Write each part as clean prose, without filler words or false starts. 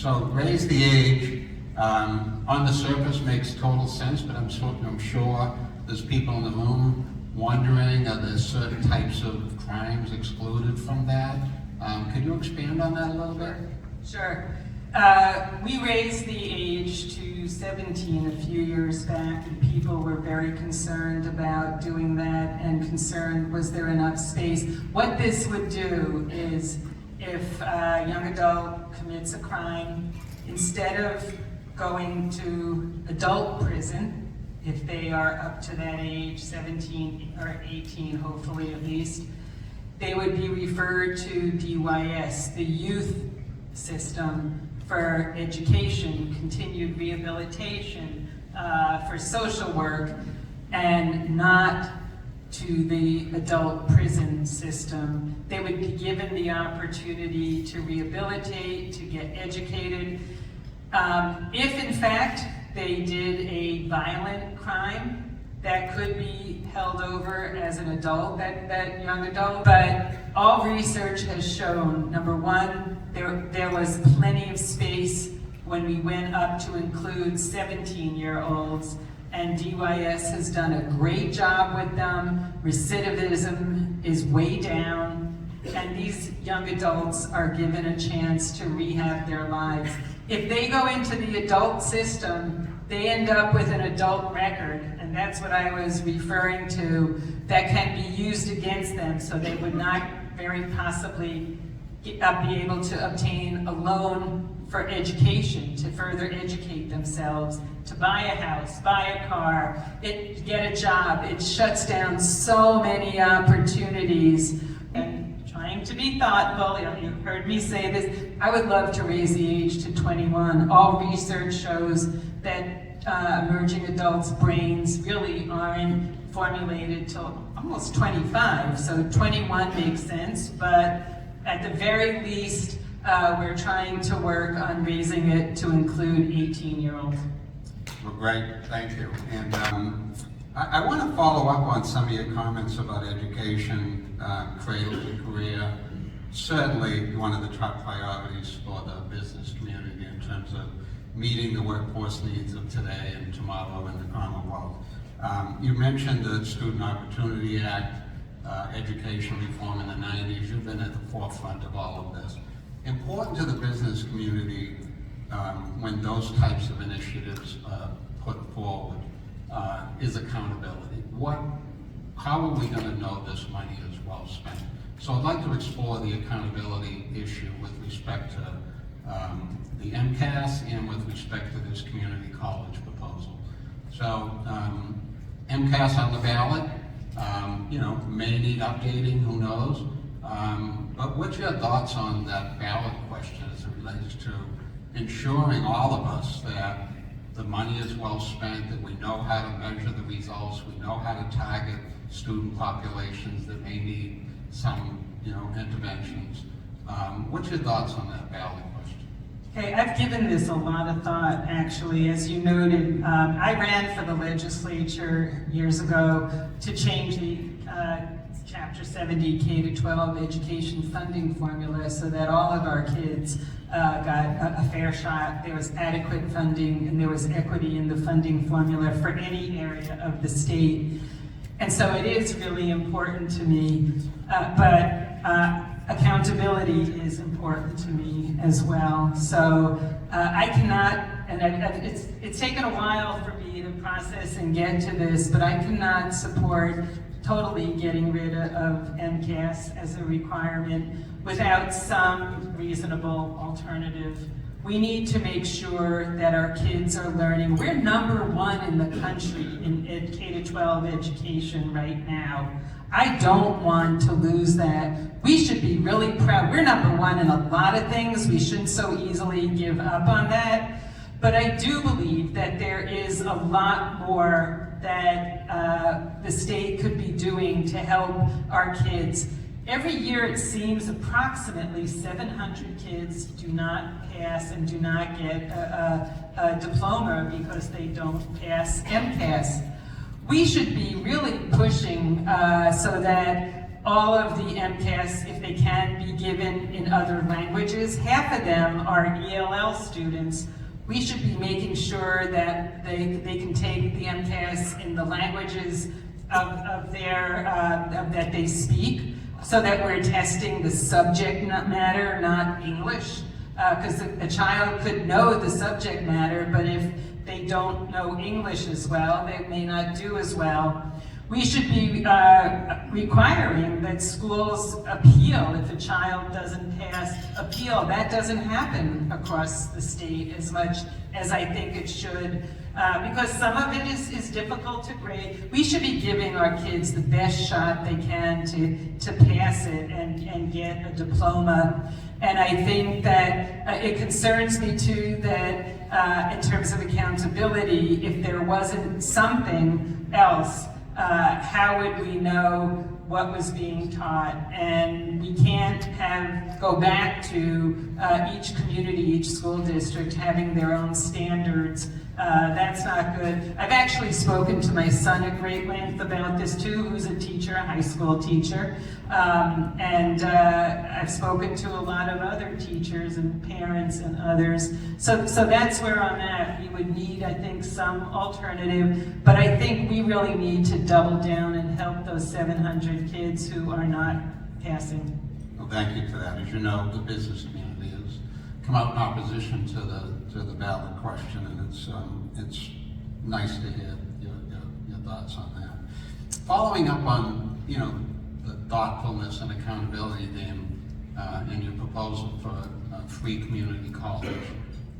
So raise the age, on the surface makes total sense, but I'm sure there's people in the room wondering, are there certain types of crimes excluded from that? Could you expand on that a little bit? Sure. We raised the age to 17 a few years back, and people were very concerned about doing that and concerned was there enough space. What this would do is if a young adult commits a crime, instead of going to adult prison, if they are up to that age, 17 or 18 hopefully at least, they would be referred to DYS, the youth system for education, continued rehabilitation, for social work, and not to the adult prison system. They would be given the opportunity to rehabilitate, to get educated. If in fact they did a violent crime, that could be held over as an adult, that young adult. But all research has shown, number one, there was plenty of space when we went up to include 17-year-olds, and DYS has done a great job with them. Recidivism is way down, and these young adults are given a chance to rehab their lives. If they go into the adult system, they end up with an adult record, and that's what I was referring to, that can be used against them, so they would not very possibly be able to obtain a loan for education, to further educate themselves, to buy a house, buy a car, get a job. It shuts down so many opportunities. And trying to be thoughtful, you've heard me say this, I would love to raise the age to 21. All research shows that emerging adults' brains really aren't formulated till almost 25, so 21 makes sense, but at the very least, we're trying to work on raising it to include 18-year-olds. Well, great, thank you. And I want to follow up on some of your comments about education, cradle to career. Certainly one of the top priorities for the business community in terms of meeting the workforce needs of today and tomorrow in the Commonwealth. You mentioned the Student Opportunity Act, education reform in the 90s. You've been at the forefront of all of this. Important to the business community when those types of initiatives are put forward is accountability. How are we going to know this money is well spent? So I'd like to explore the accountability issue with respect to the MCAS and with respect to this community college proposal. So MCAS on the ballot, may need updating, who knows? But what's your thoughts on that ballot question as it relates to ensuring all of us that the money is well spent, that we know how to measure the results, we know how to target student populations that may need some, interventions. What's your thoughts on that ballot question? Okay, I've given this a lot of thought, actually. As you noted, I ran for the legislature years ago to change the Chapter 70 K-12 education funding formula so that all of our kids got a fair shot. There was adequate funding and there was equity in the funding formula for any area of the state. And so it is really important to me, but accountability is important to me as well. So I cannot, and it's taken a while for me to process and get to this, but I cannot support totally getting rid of MCAS as a requirement without some reasonable alternative. We need to make sure that our kids are learning. We're #1 in the country in K-12 education right now. I don't want to lose that. We should be really proud. We're #1 in a lot of things. We shouldn't so easily give up on that. But I do believe that there is a lot more that the state could be doing to help our kids. Every year it seems approximately 700 kids do not pass and do not get a diploma because they don't pass MCAS. We should be really pushing so that all of the MCAS, if they can, be given in other languages. Half of them are ELL students. We should be making sure that they can take the MCAS in the languages that they speak, so that we're testing the subject matter, not English. Because a child could know the subject matter, but if they don't know English as well, they may not do as well. We should be requiring that schools appeal if a child doesn't pass appeal. That doesn't happen across the state as much as I think it should, because some of it is difficult to grade. We should be giving our kids the best shot they can to pass it and get a diploma. And I think that it concerns me too that in terms of accountability, if there wasn't something else, how would we know what was being taught? And we can't go back to each community, each school district having their own standards. That's not good. I've actually spoken to my son at great length about this too, who's a teacher, a high school teacher. And I've spoken to a lot of other teachers and parents and others. So that's where I'm at. We would need, I think, some alternative, but I think we really need to double down and help those 700 kids who are not passing. Well, thank you for that. As you know, the business community has come out in opposition to the ballot question, and it's nice to hear your thoughts on that. Following up on the thoughtfulness and accountability theme in your proposal for a free community college,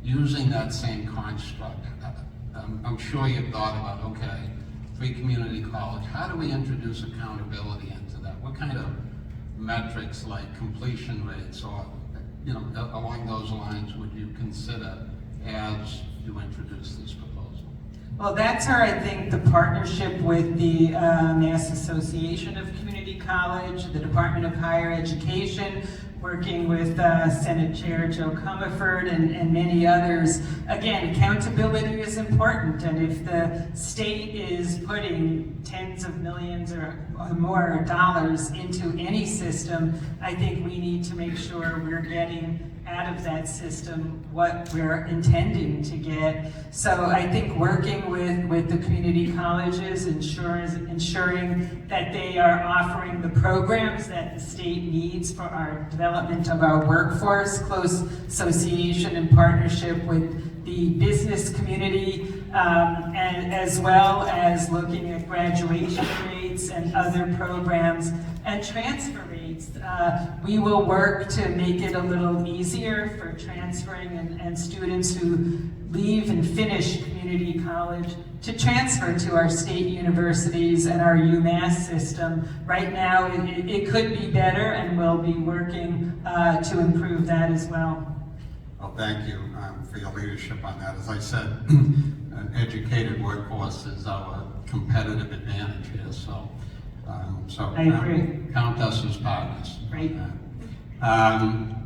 using that same construct, I'm sure you've thought about, okay, free community college, how do we introduce accountability into that? What kind of metrics like completion rates or along those lines would you consider as you introduce this proposal? Well, that's where I think the partnership with the Mass Association of Community College, the Department of Higher Education, working with Senate Chair Joe Comerford and many others. Again, accountability is important, and if the state is putting tens of millions or more dollars into any system, I think we need to make sure we're getting out of that system what we're intending to get. So I think working with the community colleges, ensuring that they are offering the programs that the state needs for our development of our workforce, close association and partnership with the business community, and as well as looking at graduation rates and other programs and transfer rates. We will work to make it a little easier for transferring and students who leave and finish community college to transfer to our state universities and our UMass system. Right now, it could be better, and we'll be working to improve that as well. Well, thank you for your leadership on that. As I said, an educated workforce is our competitive advantage here, so I agree. Count us as partners. Right.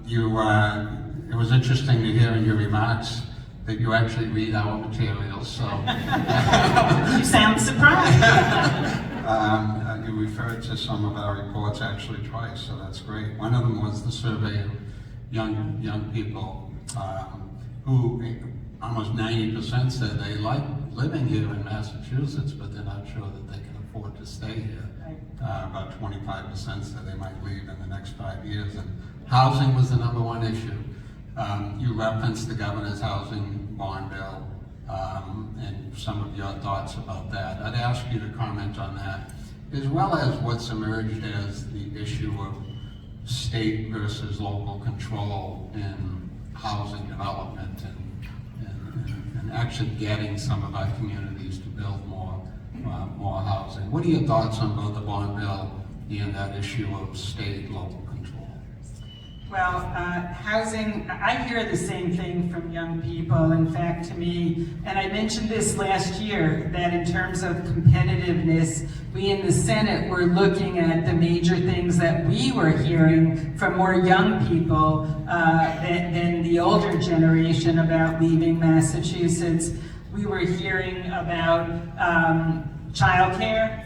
It was interesting to hear in your remarks that you actually read our materials, so. You sound surprised. You referred to some of our reports actually twice, so that's great. One of them was the survey of young people who almost 90% said they like living here in Massachusetts, but they're not sure that they can afford to stay here. About 25% said they might leave in the next 5 years, and housing was the number one issue. You referenced the governor's housing bond bill and some of your thoughts about that. I'd ask you to comment on that, as well as what's emerged as the issue of state versus local control in housing development and actually getting some of our communities to build more housing. What are your thoughts on both the bond bill and that issue of state-local control? Well, housing, I hear the same thing from young people. In fact, to me, and I mentioned this last year, that in terms of competitiveness, we in the Senate were looking at the major things that we were hearing from more young people than the older generation about leaving Massachusetts. We were hearing about childcare,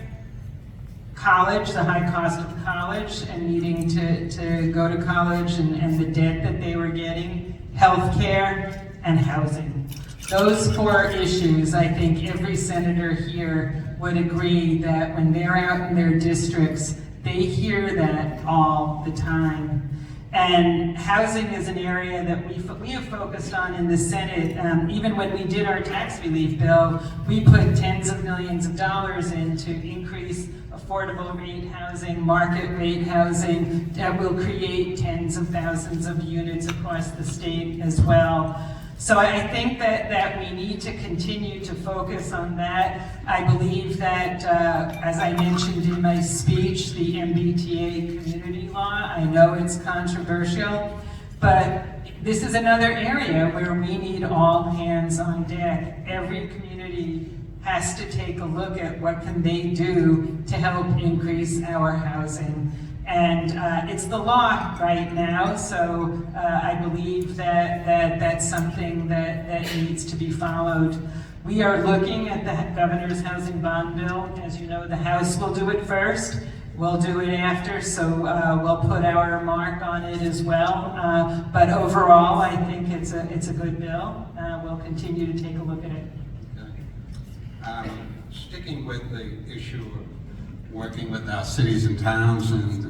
college, the high cost of college and needing to go to college and the debt that they were getting, healthcare, and housing. Those 4 issues, I think every senator here would agree that when they're out in their districts, they hear that all the time. And housing is an area that we have focused on in the Senate. Even when we did our tax relief bill, we put tens of millions of dollars in to increase affordable rate housing, market rate housing that will create tens of thousands of units across the state as well. So I think that we need to continue to focus on that. I believe that, as I mentioned in my speech, the MBTA community law, I know it's controversial, but this is another area where we need all hands on deck. Every community has to take a look at what can they do to help increase our housing. And it's the law right now, so I believe that's something that needs to be followed. We are looking at the governor's housing bond bill. As you know, the House will do it first. We'll do it after, so we'll put our mark on it as well. But overall, I think it's a good bill. We'll continue to take a look at it. Okay. Sticking with the issue of working with our cities and towns and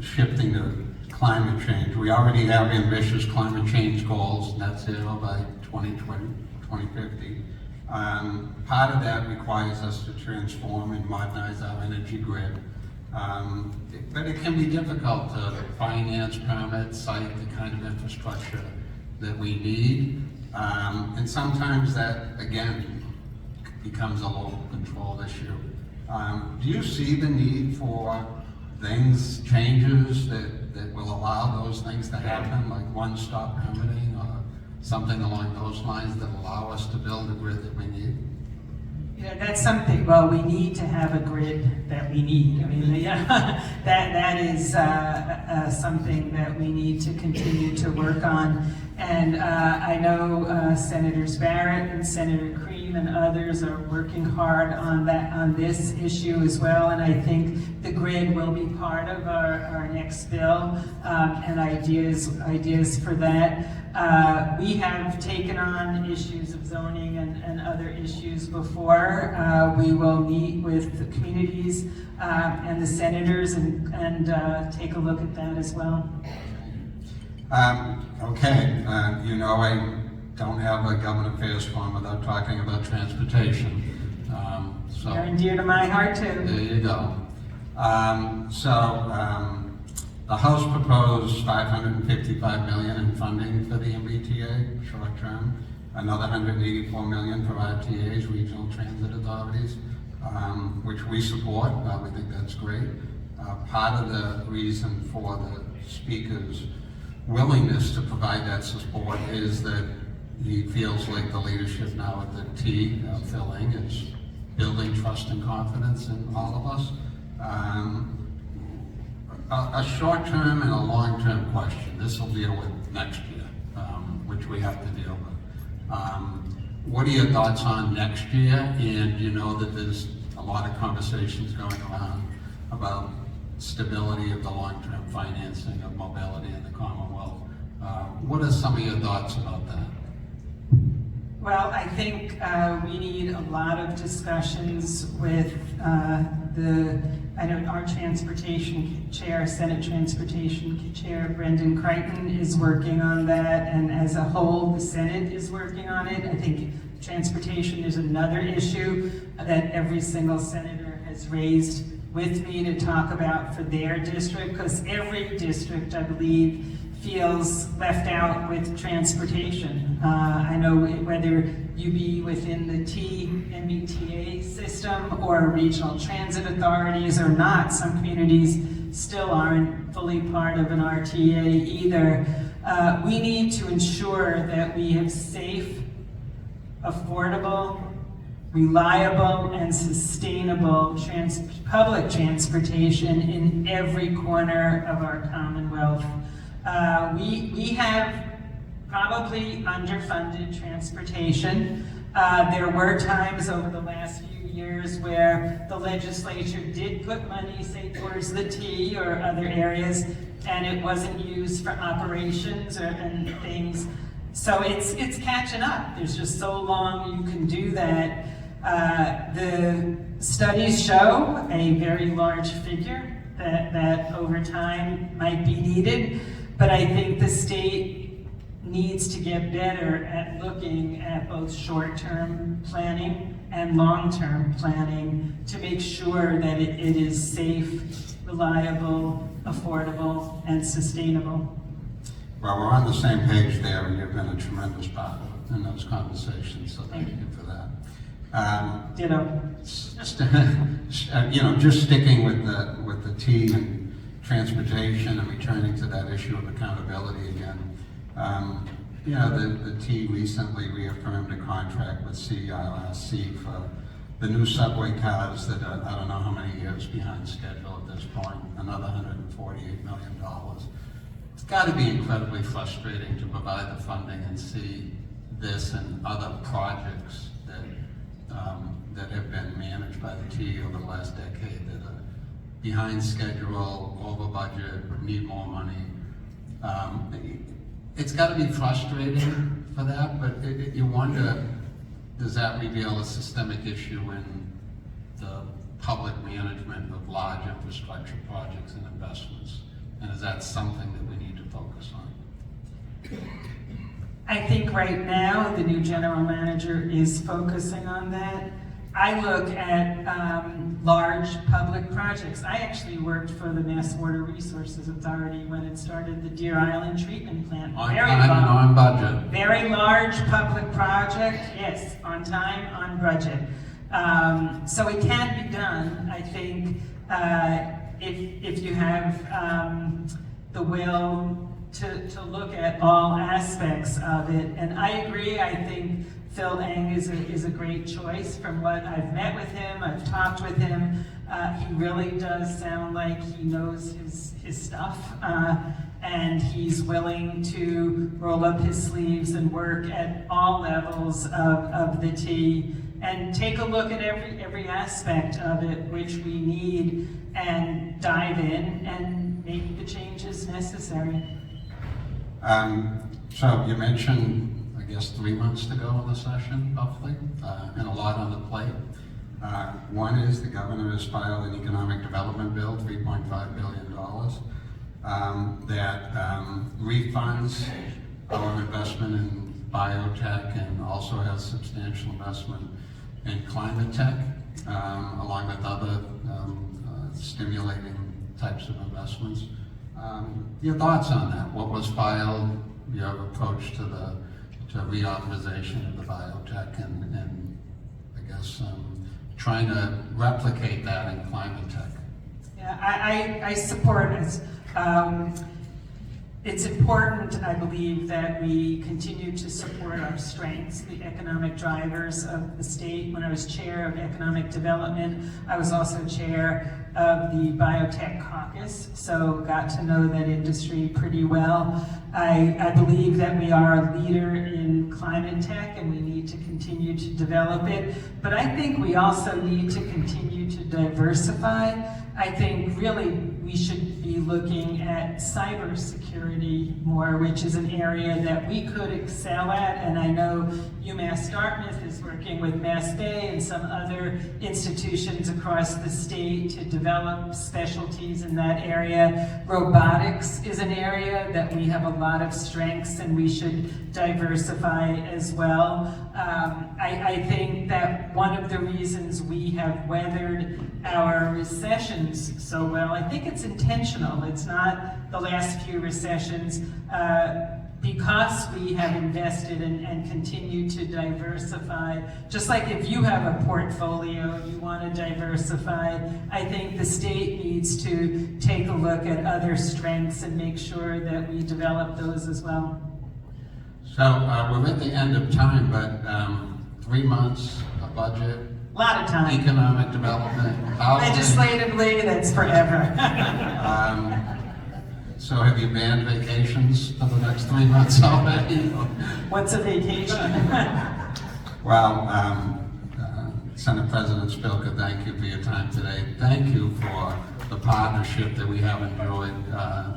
shifting to climate change. We already have ambitious climate change goals, net zero by 2020, 2050. Part of that requires us to transform and modernize our energy grid. But it can be difficult to finance, permit, site the kind of infrastructure that we need. And sometimes that, again, becomes a local control issue. Do you see the need for changes that will allow those things to happen, like one-stop permitting or something along those lines that allow us to build the grid that we need? Yeah, that's something, well, we need to have a grid that we need. I mean, that is something that we need to continue to work on. And I know Senators Barrett and Senator Cream and others are working hard on this issue as well. And I think the grid will be part of our next bill and ideas for that. We have taken on issues of zoning and other issues before. We will meet with the communities and the senators and take a look at that as well. Okay, you know I don't have a government affairs forum without talking about transportation. So Near and dear to my heart too. There you go. The House proposed $555 million in funding for the MBTA short term, another $184 million for RTAs, regional transit authorities, which we support. We think that's great. Part of the reason for the Speaker's willingness to provide that support is that he feels like the leadership now at the T, filling, is building trust and confidence in all of us. A short-term and a long-term question. This will deal with next year, which we have to deal with. What are your thoughts on next year? And you know that there's a lot of conversations going around about stability of the long-term financing of mobility in the Commonwealth. What are some of your thoughts about that? Well, I think we need a lot of discussions with I know our transportation chair, Senate Transportation Chair Brendan Crichton is working on that, and as a whole, the Senate is working on it. I think transportation is another issue that every single senator has raised with me to talk about for their district, because every district, I believe, feels left out with transportation. I know whether you be within the MBTA system or regional transit authorities or not, some communities still aren't fully part of an RTA either. We need to ensure that we have safe, affordable, reliable, and sustainable public transportation in every corner of our Commonwealth. We have probably underfunded transportation. There were times over the last few years where the legislature did put money, say, towards the T or other areas, and it wasn't used for operations and things. So it's catching up. There's just so long you can do that. The studies show a very large figure that over time might be needed, but I think the state needs to get better at looking at both short-term planning and long-term planning to make sure that it is safe, reliable, affordable, and sustainable. Well, we're on the same page there, and you've been a tremendous partner in those conversations, so thank you for that. Ditto. Just sticking with the T and transportation and returning to that issue of accountability again. The T recently reaffirmed a contract with CRRC for the new subway cars that are, I don't know how many years behind schedule at this point, another $148 million. It's got to be incredibly frustrating to provide the funding and see this and other projects that have been managed by the T over the last decade that are behind schedule, over budget, need more money. It's got to be frustrating for that, but you wonder, does that reveal a systemic issue in the public management of large infrastructure projects and investments? And is that something that we need to focus on? I think right now the new general manager is focusing on that. I look at large public projects. I actually worked for the Mass Water Resources Authority when it started the Deer Island Treatment Plant. On time and on budget. Very large public project, yes, on time, on budget. So it can be done, I think, if you have the will to look at all aspects of it. And I agree, I think Phil Eng is a great choice. From what I've met with him, I've talked with him, he really does sound like he knows his stuff, and he's willing to roll up his sleeves and work at all levels of the T and take a look at every aspect of it which we need and dive in and make the changes necessary. So you mentioned, I guess, 3 months to go in the session, roughly, and a lot on the plate. One is the governor has filed an economic development bill, $3.5 billion, that refunds our investment in biotech and also has substantial investment in climate tech, along with other stimulating types of investments. Your thoughts on that? What was filed, your approach to reauthorization of the biotech and I guess trying to replicate that in climate tech? Yeah, I support it. It's important, I believe, that we continue to support our strengths, the economic drivers of the state. When I was chair of economic development, I was also chair of the biotech caucus, so got to know that industry pretty well. I believe that we are a leader in climate tech and we need to continue to develop it, but I think we also need to continue to diversify. I think really we should be looking at cybersecurity more, which is an area that we could excel at, and I know UMass Dartmouth is working with Mass Bay and some other institutions across the state to develop specialties in that area. Robotics is an area that we have a lot of strengths and we should diversify as well. I think that one of the reasons we have weathered our recessions so well, I think it's intentional, it's not the last few recessions, because we have invested and continue to diversify. Just like if you have a portfolio, you want to diversify, I think the state needs to take a look at other strengths and make sure that we develop those as well. So we're at the end of time, but 3 months, a budget, A lot of time. economic development, housing. Legislatively, that's forever. So have you banned vacations for the next 3 months already? What's a vacation? Well, Senate President Spilka, thank you for your time today. Thank you for the partnership that we have enjoyed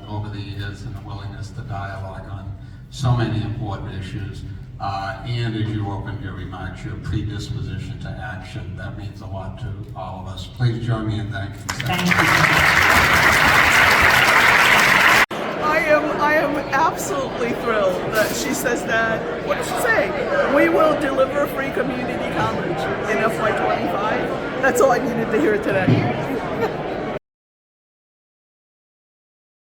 over the years and the willingness to dialogue on so many important issues. And as you opened your remarks, your predisposition to action, that means a lot to all of us. Please join me in thanking you. Thank you. I am absolutely thrilled that she says that. What did she say? We will deliver free community college in FY25. That's all I needed to hear today.